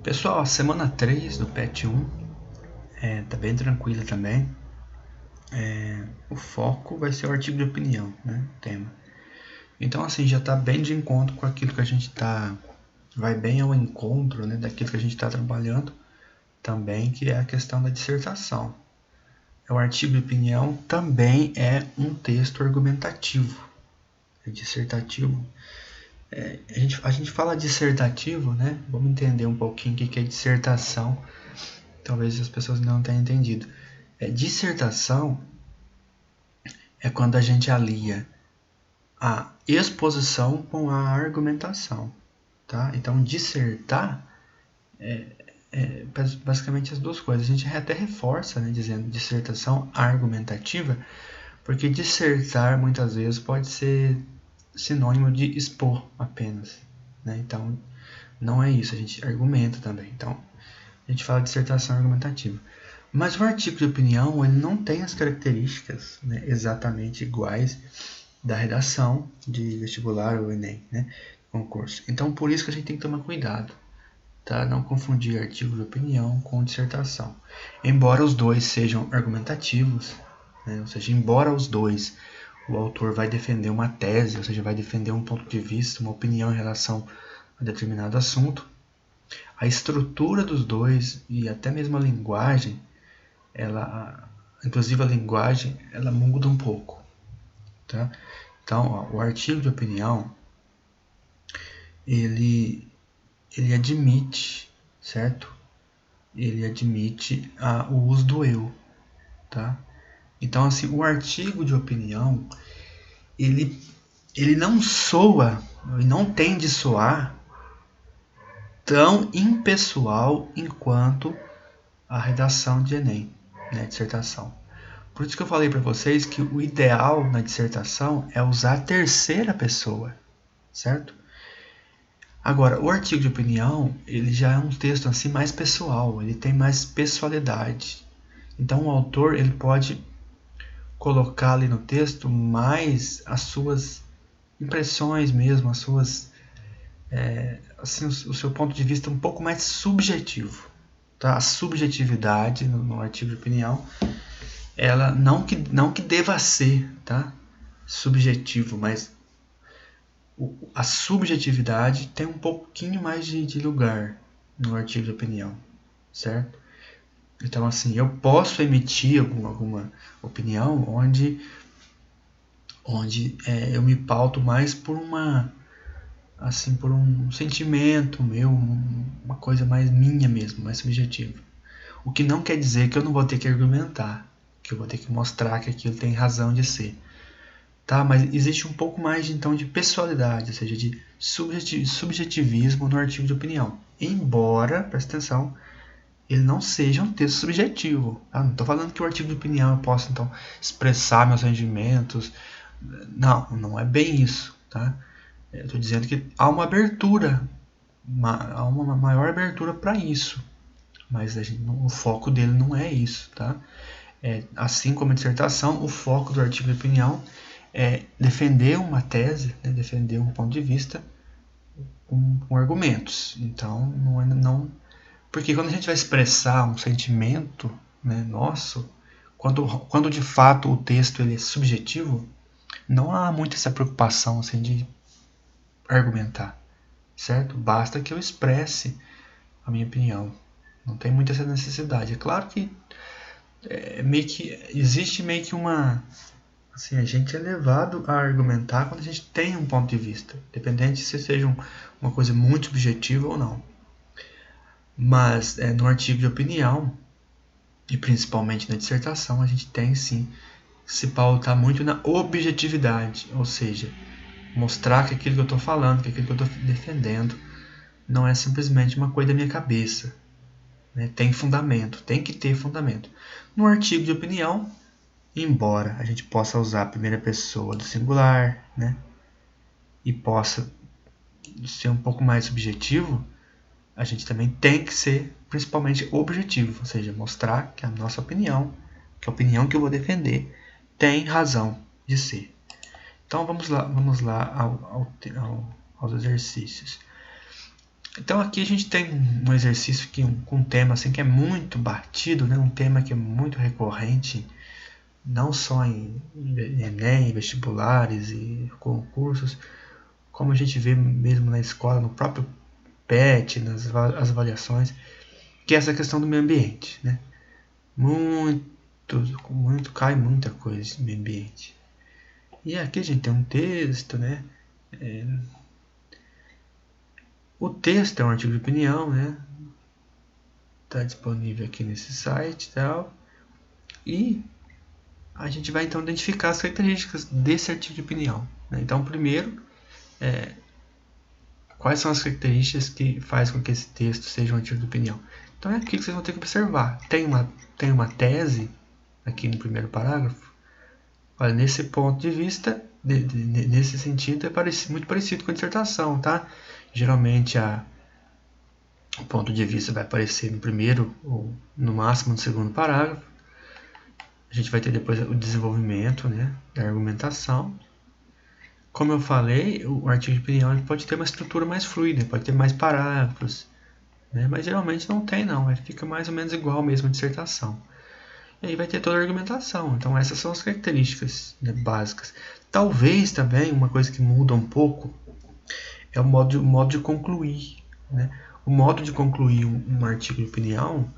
Pessoal, a semana 3 do PET 1 tá bem tranquila também. O foco vai ser o artigo de opinião, né? O tema. Então, assim, já está bem de encontro com aquilo que a gente está. Vai bem ao encontro, né, daquilo que a gente está trabalhando também, que é a questão da dissertação. O artigo de opinião também é um texto argumentativo. É dissertativo. A gente fala dissertativo, né? Vamos entender um pouquinho o que é dissertação. Talvez as pessoas não tenham entendido. Dissertação é quando a gente alia a exposição com a argumentação, tá? Então, dissertar é basicamente as duas coisas. A gente até reforça, né, dizendo dissertação argumentativa, porque dissertar muitas vezes pode ser sinônimo de expor apenas, né? Então, não é isso, a gente argumenta também. Então, a gente fala de dissertação argumentativa. Mas o artigo de opinião ele não tem as características, né, exatamente iguais da redação de vestibular ou Enem, né, concurso. Então, por isso que a gente tem que tomar cuidado, tá? Não confundir artigo de opinião com dissertação. Embora os dois sejam argumentativos, né, ou seja, embora os dois o autor vai defender uma tese, ou seja, vai defender um ponto de vista, uma opinião em relação a determinado assunto, a estrutura dos dois e até mesmo a linguagem, inclusive a linguagem, ela muda um pouco, tá? Então, o artigo de opinião, ele admite, certo? Ele admite o uso do eu, tá? Então, assim, o artigo de opinião, ele não soa, ele não tem de soar tão impessoal enquanto a redação de Enem, né, dissertação. Por isso que eu falei para vocês que o ideal na dissertação é usar a terceira pessoa, certo? Agora, o artigo de opinião, ele já é um texto assim mais pessoal, ele tem mais pessoalidade. Então, o autor ele pode colocar ali no texto mais as suas impressões mesmo, as suas, assim, o seu ponto de vista um pouco mais subjetivo. Tá? A subjetividade no artigo de opinião, ela não que deva ser, tá? Subjetivo, mas a subjetividade tem um pouquinho mais de lugar no artigo de opinião, certo? Então, assim, eu posso emitir alguma opinião onde eu me pauto mais por por um sentimento meu, uma coisa mais minha mesmo, mais subjetiva. O que não quer dizer que eu não vou ter que argumentar, que eu vou ter que mostrar que aquilo tem razão de ser. Tá? Mas existe um pouco mais então de pessoalidade, ou seja, de subjetivismo no artigo de opinião. Embora, presta atenção, ele não seja um texto subjetivo. Tá? Não estou falando que o artigo de opinião eu posso então expressar meus sentimentos. Não é bem isso. Tá? Eu estou dizendo que há uma abertura, há uma maior abertura para isso. Mas o foco dele não é isso. Tá? Assim como a dissertação, o foco do artigo de opinião é defender uma tese, né, defender um ponto de vista com argumentos. Então, porque quando a gente vai expressar um sentimento, né, nosso, quando de fato o texto ele é subjetivo, não há muito essa preocupação assim, de argumentar, certo? Basta que eu expresse a minha opinião. Não tem muita essa necessidade. É claro que existe meio que uma... Assim, a gente é levado a argumentar quando a gente tem um ponto de vista, independente se seja uma coisa muito subjetiva ou não. Mas no artigo de opinião, e principalmente na dissertação, a gente tem sim que se pautar muito na objetividade, ou seja, mostrar que aquilo que eu estou falando, que aquilo que eu estou defendendo, não é simplesmente uma coisa da minha cabeça. Né? Tem fundamento, tem que ter fundamento. No artigo de opinião, embora a gente possa usar a primeira pessoa do singular, né, e possa ser um pouco mais subjetivo, a gente também tem que ser principalmente objetivo, ou seja, mostrar que a nossa opinião, que a opinião que eu vou defender, tem razão de ser. Então vamos lá aos exercícios. Então aqui a gente tem um exercício com um tema assim, que é muito batido, né? Um tema que é muito recorrente, não só em Enem, vestibulares e concursos, como a gente vê mesmo na escola, no próprio PET, nas avaliações, que é essa questão do meio ambiente, né? Cai muita coisa no meio ambiente. E aqui a gente tem um texto, né? O texto é um artigo de opinião, né? Está disponível aqui nesse site e tal. E a gente vai então identificar as características desse artigo de opinião, né? Então, primeiro, quais são as características que fazem com que esse texto seja um artigo de opinião? Então é aqui que vocês vão ter que observar. Tem uma tese aqui no primeiro parágrafo. Olha, nesse ponto de vista, nesse sentido, é muito parecido com a dissertação, tá? Geralmente o ponto de vista vai aparecer no primeiro ou no máximo no segundo parágrafo. A gente vai ter depois o desenvolvimento, né, da argumentação. Como eu falei, o artigo de opinião ele pode ter uma estrutura mais fluida, pode ter mais parágrafos, né, mas geralmente não tem não, ele fica mais ou menos igual mesmo a dissertação. E aí vai ter toda a argumentação. Então essas são as características, né, básicas. Talvez também uma coisa que muda um pouco é o modo de concluir, né? O modo de concluir um artigo de opinião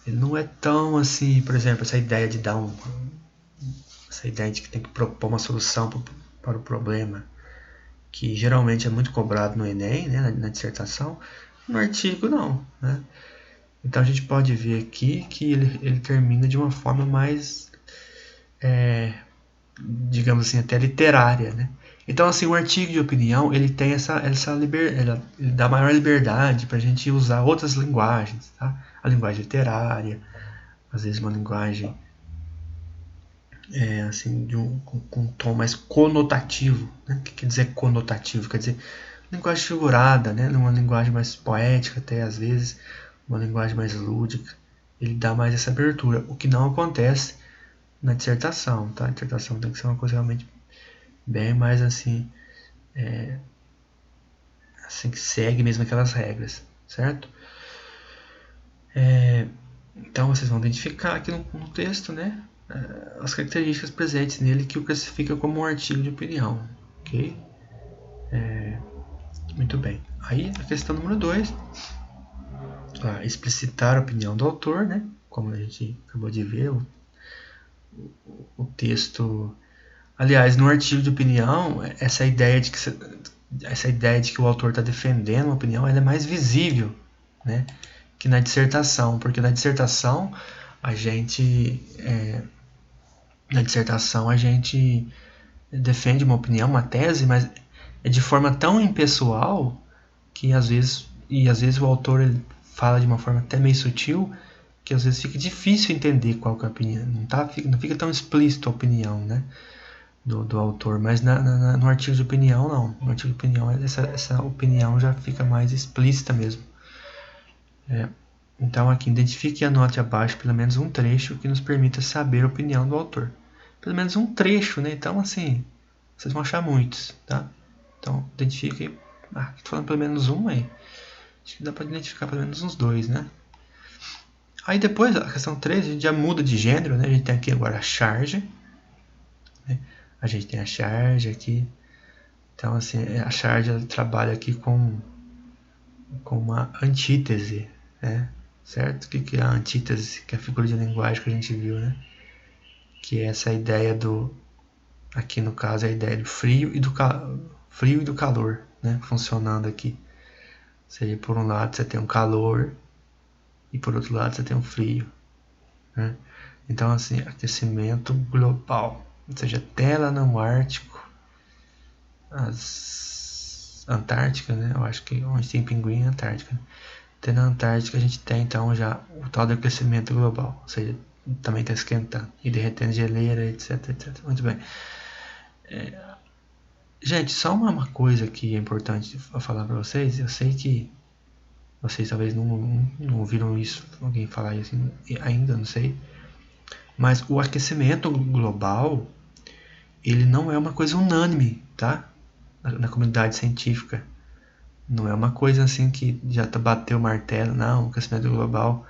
ele não é tão assim, por exemplo, essa ideia de essa ideia de que tem que propor uma solução para o problema, que geralmente é muito cobrado no Enem, né, na dissertação. No artigo não, né? Então a gente pode ver aqui que ele termina de uma forma mais, digamos assim, até literária, né? Então assim, o artigo de opinião ele tem ele dá maior liberdade para a gente usar outras linguagens, tá? A linguagem literária, às vezes uma linguagem assim, com um tom mais conotativo, né? O que quer dizer conotativo? Quer dizer linguagem figurada, né? Uma linguagem mais poética até às vezes, uma linguagem mais lúdica. Ele dá mais essa abertura, o que não acontece na dissertação, tá? A dissertação tem que ser uma coisa realmente bem mais assim, assim que segue mesmo aquelas regras, certo? Então vocês vão identificar aqui no texto, né, as características presentes nele que o classifica como um artigo de opinião, ok? Muito bem. Aí a questão número 2, explicitar a opinião do autor, né? Como a gente acabou de ver, o texto. Aliás, no artigo de opinião, essa ideia de que o autor está defendendo uma opinião, ela é mais visível, né, que na dissertação, porque na dissertação a gente defende uma opinião, uma tese, mas é de forma tão impessoal que às vezes o autor ele fala de uma forma até meio sutil que às vezes fica difícil entender qual que é a opinião, não fica tão explícito a opinião, né, do autor, mas no artigo de opinião não, no artigo de opinião essa opinião já fica mais explícita mesmo. Então aqui identifique e anote abaixo pelo menos um trecho que nos permita saber a opinião do autor. Pelo menos um trecho, né? Então assim, vocês vão achar muitos, tá? Então identifique, estou falando pelo menos um aí. Acho que dá para identificar pelo menos uns dois, né? Aí depois, a questão 3, a gente já muda de gênero, né? A gente tem aqui agora a charge, né? A gente tem a charge aqui. Então assim, a charge ela trabalha aqui com uma antítese, né? Certo? O que é a antítese? Que é a figura de linguagem que a gente viu, né? Que é essa ideia aqui no caso, a ideia do frio e do calor, né? Funcionando aqui. Ou seja, por um lado você tem um calor e por outro lado você tem um frio, né? Então, assim, aquecimento global. Ou seja, até lá no Ártico, Antártica, né? Eu acho que onde tem pinguim é Antártica, né? Até na Antártica a gente tem então já o tal do aquecimento global, ou seja, também está esquentando e derretendo geleira, etc, etc. Muito bem. Gente, só uma coisa que é importante falar para vocês. Eu sei que vocês talvez não ouviram isso, alguém falar isso ainda, não sei. Mas o aquecimento global, ele não é uma coisa unânime, tá? Na comunidade científica. Não é uma coisa assim que já bateu o martelo, não, o aquecimento global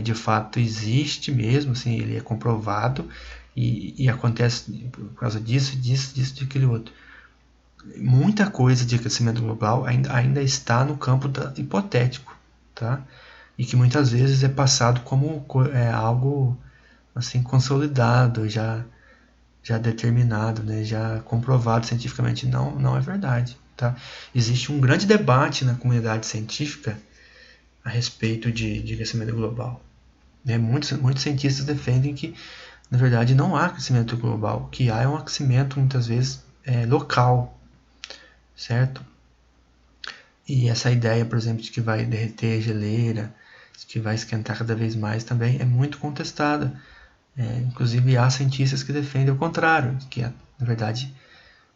de fato existe mesmo, assim, ele é comprovado e acontece por causa disso, de aquele outro. Muita coisa de aquecimento global ainda está no campo hipotético, tá? E que muitas vezes é passado como algo assim consolidado, já determinado, né? Já comprovado cientificamente. Não é verdade, tá? Existe um grande debate na comunidade científica a respeito de aquecimento global. Né? Muitos cientistas defendem que, na verdade, não há aquecimento global. O que há é um aquecimento, muitas vezes, local, certo? E essa ideia, por exemplo, de que vai derreter geleira, de que vai esquentar cada vez mais, também é muito contestada. Inclusive, há cientistas que defendem o contrário, que, na verdade,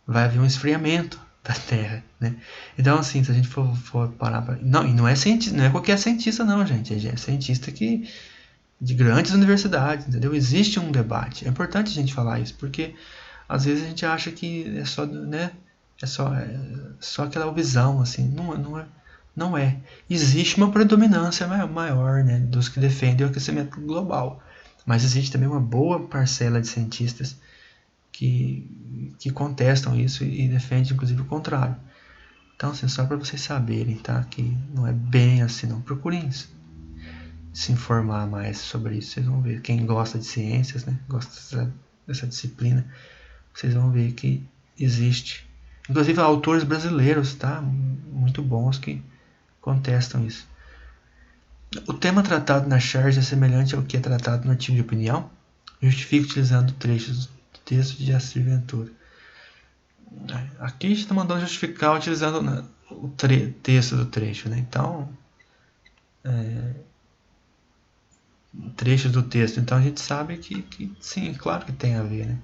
vai haver um esfriamento da Terra, né? Então, assim, se a gente for parar para... Não, e não é cientista, não é qualquer cientista, não, gente. É cientista de grandes universidades, entendeu? Existe um debate. É importante a gente falar isso, porque às vezes a gente acha que é só, né? É só aquela visão, assim. Não é. Existe uma predominância maior, né, dos que defendem o aquecimento global. Mas existe também uma boa parcela de cientistas que contestam isso e defendem, inclusive, o contrário. Então, assim, só para vocês saberem, tá? Que não é bem assim, não. Procurem se informar mais sobre isso. Vocês vão ver. Quem gosta de ciências, né? Gosta dessa disciplina, vocês vão ver que existe. Inclusive, autores brasileiros, tá? Muito bons que contestam isso. O tema tratado na charge é semelhante ao que é tratado no artigo de opinião. Justifica utilizando trechos do texto de Jair Ventura. Aqui a gente está mandando justificar utilizando o texto do trecho, né? Então, trechos do texto. Então a gente sabe que sim, claro que tem a ver, né?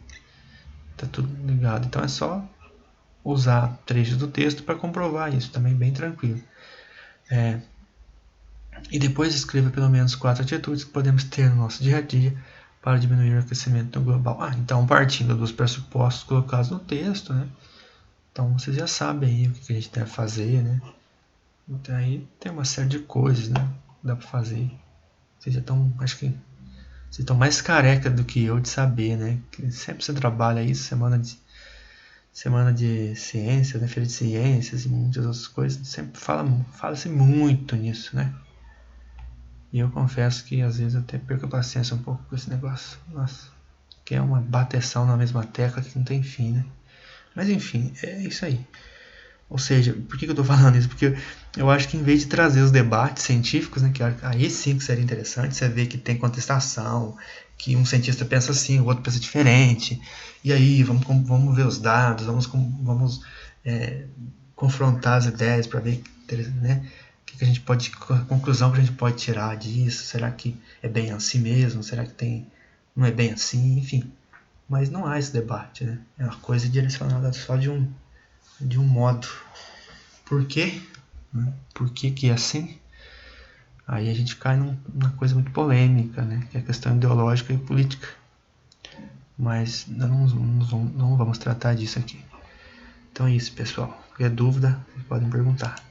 Tá tudo ligado. Então é só usar trechos do texto para comprovar isso, também bem tranquilo. E depois escreva pelo menos 4 atitudes que podemos ter no nosso dia a dia para diminuir o aquecimento global. Então, partindo dos pressupostos colocados no texto, né? Então, vocês já sabem aí o que a gente deve fazer, né? Então, aí tem uma série de coisas, né? Dá para fazer. Vocês já estão, acho que vocês estão mais careca do que eu de saber, né? Que sempre você trabalha isso, semana de ciências, né? Feira de ciências e muitas outras coisas. Sempre fala-se muito nisso, né? E eu confesso que às vezes eu até perco a paciência um pouco com esse negócio. Nossa, que é uma bateção na mesma tecla que não tem fim, né? Mas enfim, é isso aí. Ou seja, por que eu estou falando isso? Porque eu acho que em vez de trazer os debates científicos, né, que aí sim que seria interessante, você ver que tem contestação, que um cientista pensa assim, o outro pensa diferente, e aí vamos ver os dados, vamos confrontar as ideias para ver, né, que a gente pode, a conclusão que a gente pode tirar disso. Será que é bem assim mesmo? Será que não é bem assim? Enfim, mas não há esse debate, né? É uma coisa direcionada só de um modo. Por quê? Por que é assim? Aí a gente cai numa coisa muito polêmica, né? Que é a questão ideológica e política. Mas não vamos tratar disso aqui. Então é isso, pessoal. Qualquer dúvida, vocês podem perguntar.